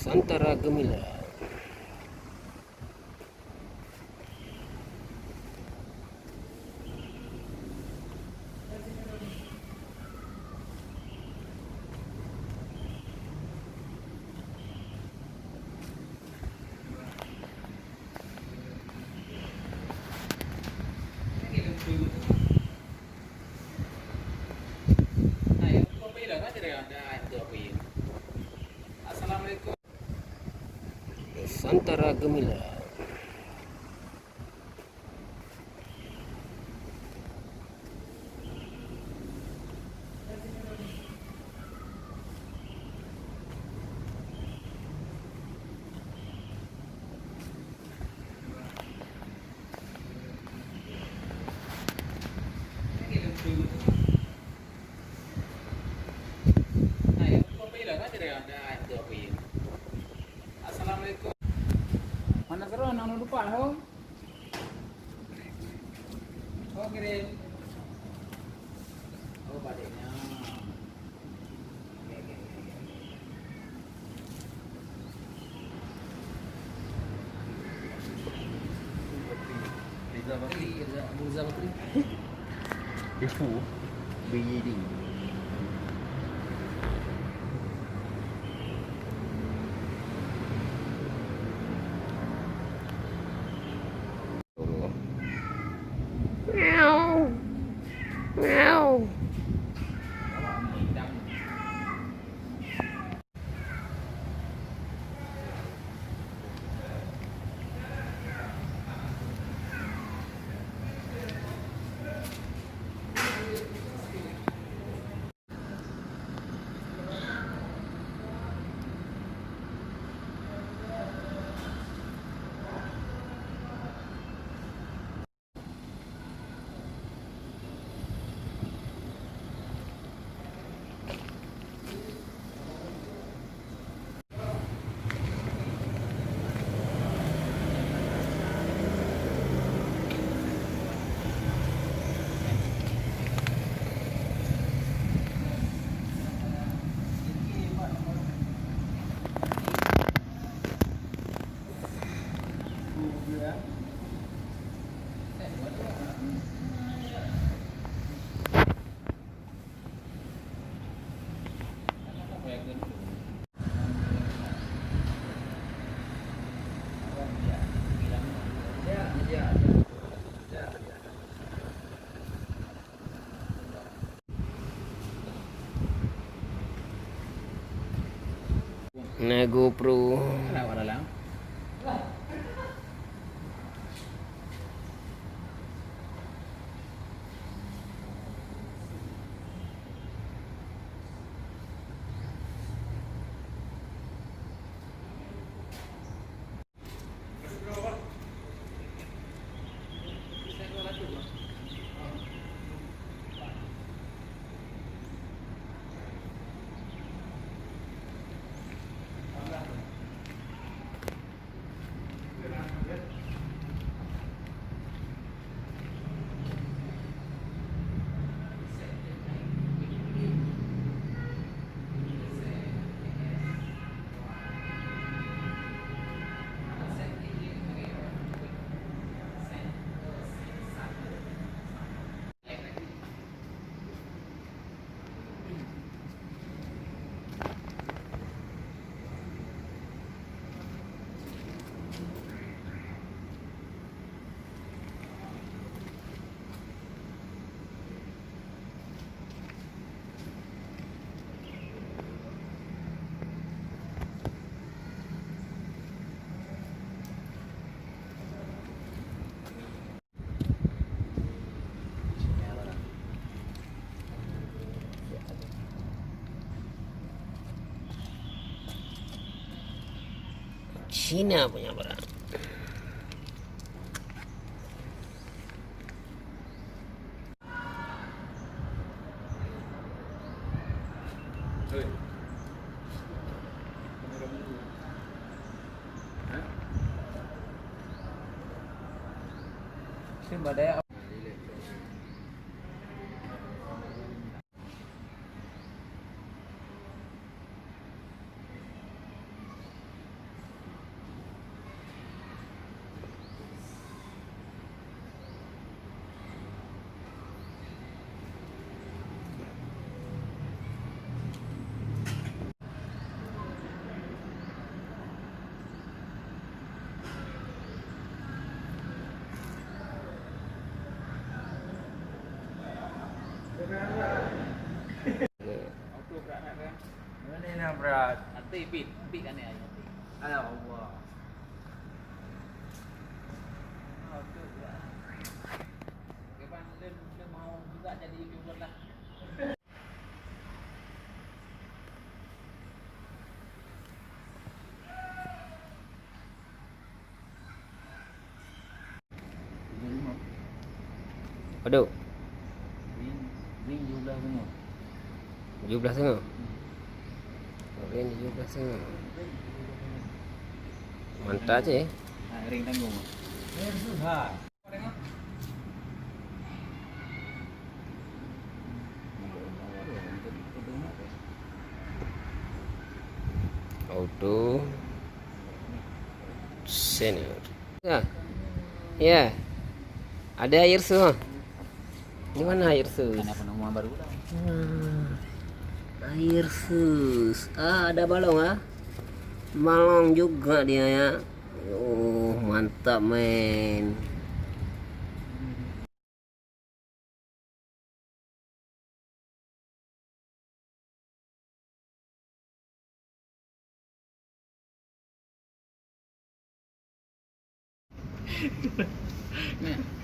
Nusantara Gemilang. Nusantara Gemilang. Assalamualaikum. Mana terus nak lupa ho? Oh kirim. Oh baliknya. Riza Bakri, Riza Bakri. Defu, BED. Meow. Meow. Nah, GoPro. Lawak dalam. Cina punya barang. Badai Pit kan ya. Allah Allah. Kapan dia mau juga jadi YouTuber lah. Aduh, Ring juga semua. 17.5. Ring 17.5. Mantap je. Ring tanggung. Susah. Auto senior. Ya. Ya. Ada air su. Di mana air sus? Kan apa nama baru lah. Air sus. Ada balong ah. Balong juga dia ya. Oh, mantap men.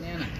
Ni anak.